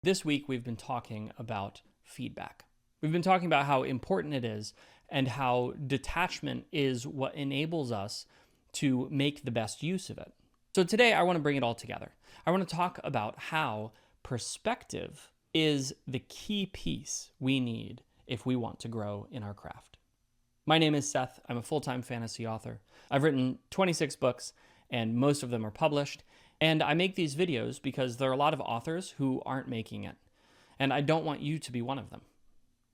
This week, we've been talking about feedback. We've been talking about how important it is and how detachment is what enables us to make the best use of it. So today, I want to bring it all together. I want to talk about how perspective is the key piece we need if we want to grow in our craft. My name is Seth. I'm a full-time fantasy author. I've written 26 books, and most of them are published. And I make these videos because there are a lot of authors who aren't making it. And I don't want you to be one of them.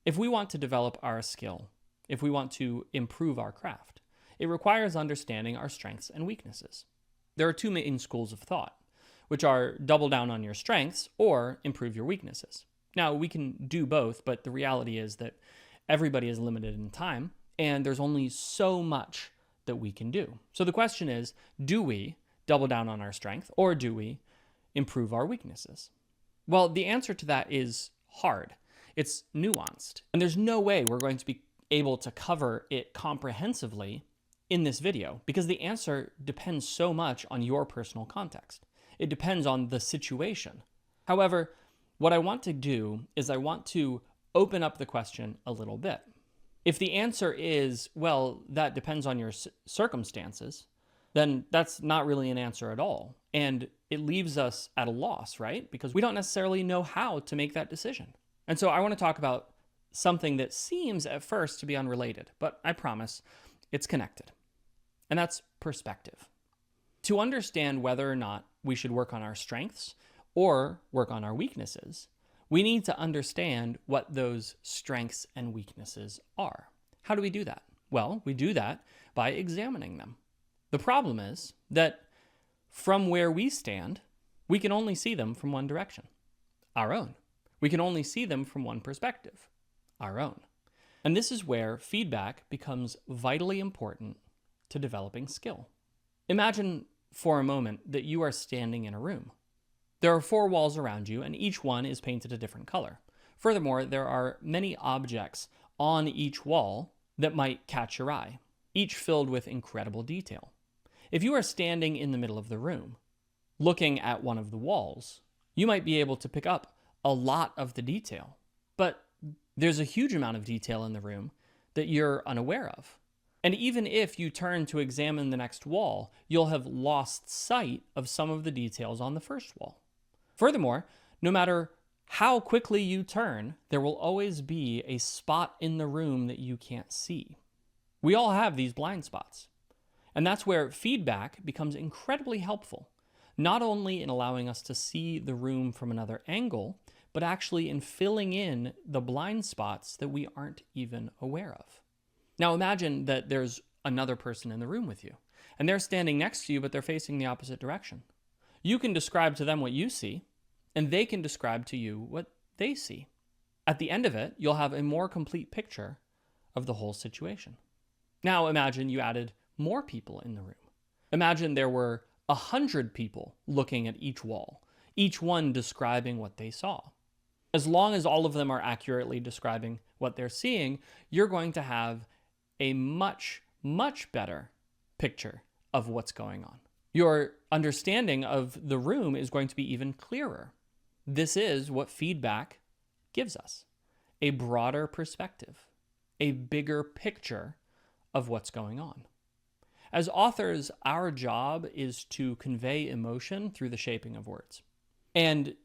If we want to develop our skill, if we want to improve our craft, it requires understanding our strengths and weaknesses. There are two main schools of thought, which are double down on your strengths or improve your weaknesses. Now, we can do both, but the reality is that everybody is limited in time, and there's only so much that we can do. So the question is, do we double down on our strength, or do we improve our weaknesses? Well, the answer to that is hard. It's nuanced. And there's no way we're going to be able to cover it comprehensively in this video, because the answer depends so much on your personal context. It depends on the situation. However, what I want to do is I want to open up the question a little bit. If the answer is, well, that depends on your circumstances, then that's not really an answer at all. And it leaves us at a loss, right? Because we don't necessarily know how to make that decision. And so I want to talk about something that seems at first to be unrelated, but I promise it's connected. And that's perspective. To understand whether or not we should work on our strengths or work on our weaknesses, we need to understand what those strengths and weaknesses are. How do we do that? Well, we do that by examining them. The problem is that from where we stand, we can only see them from one direction, our own. We can only see them from one perspective, our own. And this is where feedback becomes vitally important to developing skill. Imagine for a moment that you are standing in a room. There are 4 walls around you, and each one is painted a different color. Furthermore, there are many objects on each wall that might catch your eye, each filled with incredible detail. If you are standing in the middle of the room, looking at one of the walls, you might be able to pick up a lot of the detail, but there's a huge amount of detail in the room that you're unaware of. And even if you turn to examine the next wall, you'll have lost sight of some of the details on the first wall. Furthermore, no matter how quickly you turn, there will always be a spot in the room that you can't see. We all have these blind spots. And that's where feedback becomes incredibly helpful, not only in allowing us to see the room from another angle, but actually in filling in the blind spots that we aren't even aware of. Now imagine that there's another person in the room with you, and they're standing next to you, but they're facing the opposite direction. You can describe to them what you see, and they can describe to you what they see. At the end of it, you'll have a more complete picture of the whole situation. Now imagine you added more people in the room. Imagine there were 100 people looking at each wall, each one describing what they saw. As long as all of them are accurately describing what they're seeing, you're going to have a much, much better picture of what's going on. Your understanding of the room is going to be even clearer. This is what feedback gives us: a broader perspective, a bigger picture of what's going on. As authors, our job is to convey emotion through the shaping of words. And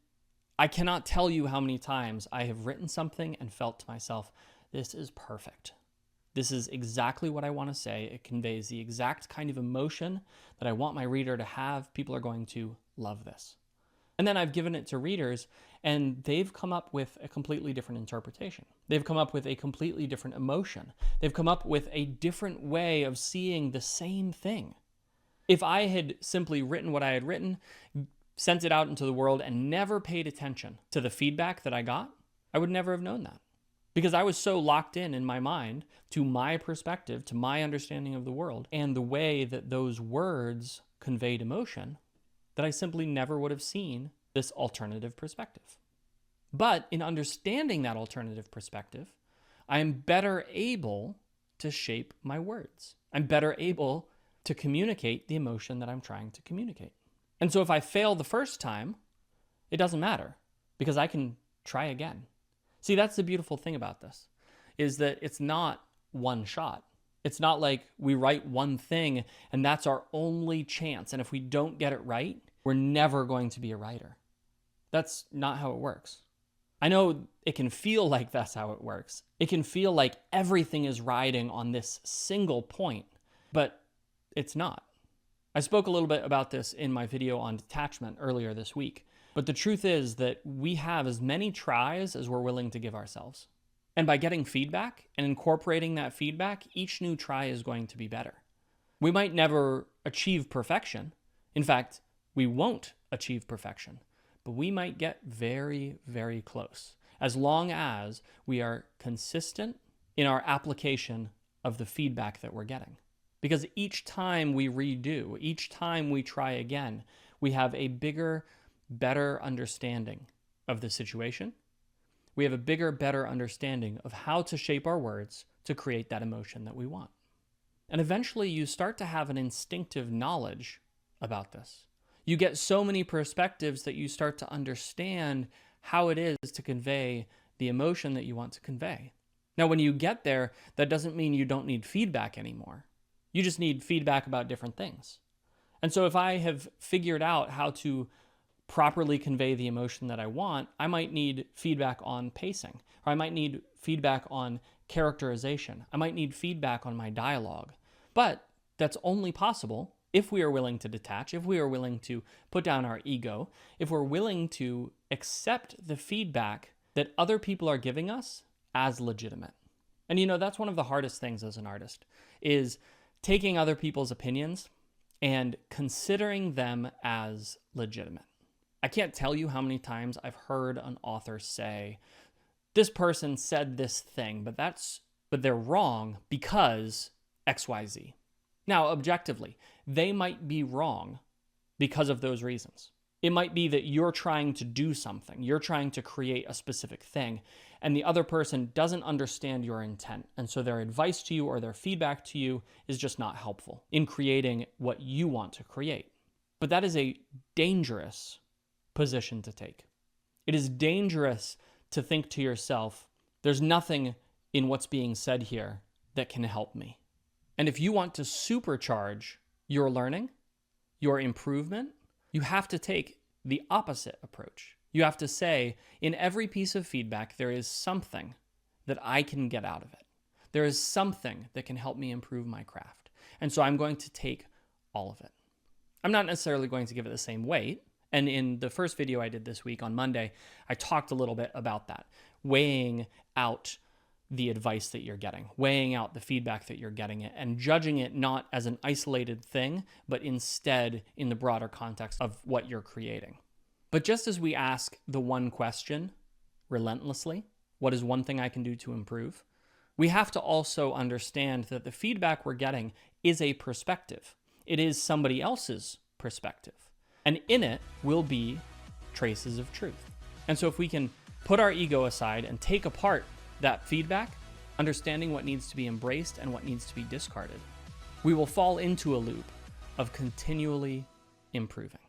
I cannot tell you how many times I have written something and felt to myself, this is perfect. This is exactly what I want to say. It conveys the exact kind of emotion that I want my reader to have. People are going to love this. And then I've given it to readers, and they've come up with a completely different interpretation. They've come up with a completely different emotion. They've come up with a different way of seeing the same thing. If I had simply written what I had written, sent it out into the world, and never paid attention to the feedback that I got, I would never have known that. Because I was so locked in my mind to my perspective, to my understanding of the world, and the way that those words conveyed emotion, that I simply never would have seen this alternative perspective. But in understanding that alternative perspective, I am better able to shape my words. I'm better able to communicate the emotion that I'm trying to communicate. And so if I fail the first time, it doesn't matter, because I can try again. See, that's the beautiful thing about this, is that it's not one shot. It's not like we write one thing and that's our only chance. And if we don't get it right, we're never going to be a writer. That's not how it works. I know it can feel like that's how it works. It can feel like everything is riding on this single point, but it's not. I spoke a little bit about this in my video on detachment earlier this week, but the truth is that we have as many tries as we're willing to give ourselves. And by getting feedback and incorporating that feedback, each new try is going to be better. We might never achieve perfection. In fact, we won't achieve perfection, but we might get very, very close, as long as we are consistent in our application of the feedback that we're getting. Because each time we redo, each time we try again, we have a bigger, better understanding of the situation. We have a bigger, better understanding of how to shape our words to create that emotion that we want. And eventually you start to have an instinctive knowledge about this. You get so many perspectives that you start to understand how it is to convey the emotion that you want to convey. Now, when you get there, that doesn't mean you don't need feedback anymore. You just need feedback about different things. And so if I have figured out how to properly convey the emotion that I want, I might need feedback on pacing, or I might need feedback on characterization. I might need feedback on my dialogue. But that's only possible if we are willing to detach, if we are willing to put down our ego, if we're willing to accept the feedback that other people are giving us as legitimate. And you know, that's one of the hardest things as an artist, is taking other people's opinions and considering them as legitimate. I can't tell you how many times I've heard an author say, this person said this thing, but they're wrong because XYZ. Now, objectively, they might be wrong because of those reasons. It might be that you're trying to do something, you're trying to create a specific thing, and the other person doesn't understand your intent. And so their advice to you or their feedback to you is just not helpful in creating what you want to create. But that is a dangerous position to take. It is dangerous to think to yourself, there's nothing in what's being said here that can help me. And if you want to supercharge your learning, your improvement, you have to take the opposite approach. You have to say, in every piece of feedback, there is something that I can get out of it. There is something that can help me improve my craft. And so I'm going to take all of it. I'm not necessarily going to give it the same weight. And in the first video I did this week on Monday, I talked a little bit about that, weighing out the advice that you're getting, weighing out the feedback that you're getting, and judging it not as an isolated thing, but instead in the broader context of what you're creating. But just as we ask the one question relentlessly, what is one thing I can do to improve? We have to also understand that the feedback we're getting is a perspective. It is somebody else's perspective. And in it will be traces of truth. And so if we can put our ego aside and take apart that feedback, understanding what needs to be embraced and what needs to be discarded, we will fall into a loop of continually improving.